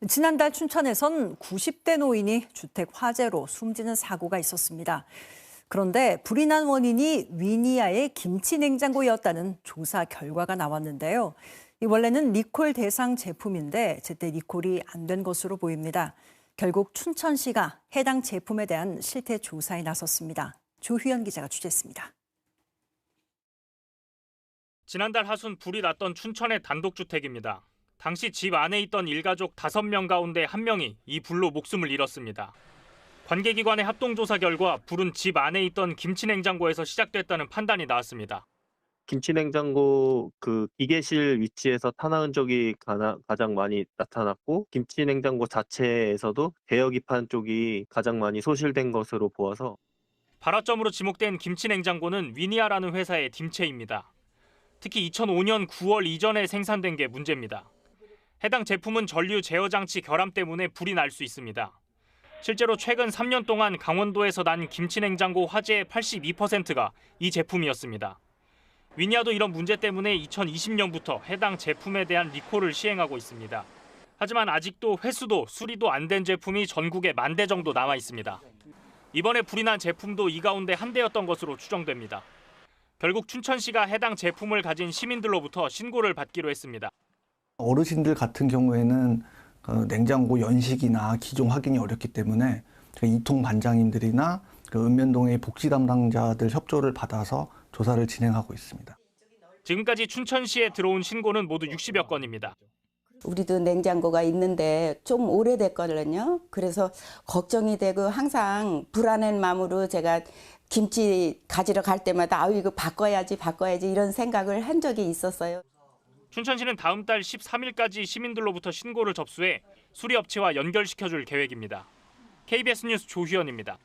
지난달 춘천에선 90대 노인이 주택 화재로 숨지는 사고가 있었습니다. 그런데 불이 난 원인이 위니아의 김치 냉장고였다는 조사 결과가 나왔는데요. 원래는 리콜 대상 제품인데 제때 리콜이 안 된 것으로 보입니다. 결국 춘천시가 해당 제품에 대한 실태 조사에 나섰습니다. 조휘연 기자가 취재했습니다. 지난달 하순 불이 났던 춘천의 단독주택입니다. 당시 집 안에 있던 일가족 5명 가운데 1명이 이 불로 목숨을 잃었습니다. 관계기관의 합동조사 결과 불은 집 안에 있던 김치냉장고에서 시작됐다는 판단이 나왔습니다. 김치냉장고 기계실 위치에서 탄화 흔적이 가장 많이 나타났고, 김치냉장고 자체에서도 배열기판 쪽이 가장 많이 소실된 것으로 보아서 발화점으로 지목된 김치냉장고는 위니아라는 회사의 딤체입니다. 특히 2005년 9월 이전에 생산된 게 문제입니다. 해당 제품은 전류 제어 장치 결함 때문에 불이 날 수 있습니다. 실제로 최근 3년 동안 강원도에서 난 김치냉장고 화재의 82%가 이 제품이었습니다. 위니아도 이런 문제 때문에 2020년부터 해당 제품에 대한 리콜을 시행하고 있습니다. 하지만 아직도 회수도 수리도 안 된 제품이 전국에 10,000대 정도 남아 있습니다. 이번에 불이 난 제품도 이 가운데 한 대였던 것으로 추정됩니다. 결국 춘천시가 해당 제품을 가진 시민들로부터 신고를 받기로 했습니다. 어르신들 같은 경우에는 냉장고 연식이나 기종 확인이 어렵기 때문에 이통 반장님들이나 읍면동의 복지 담당자들 협조를 받아서 조사를 진행하고 있습니다. 지금까지 춘천시에 들어온 신고는 모두 60여 건입니다. 우리도 냉장고가 있는데 좀 오래됐거든요. 그래서 걱정이 되고 항상 불안한 마음으로 제가 김치 가지러 갈 때마다 이거 바꿔야지 이런 생각을 한 적이 있었어요. 춘천시는 다음 달 13일까지 시민들로부터 신고를 접수해 수리업체와 연결시켜줄 계획입니다. KBS 뉴스 조휘연입니다.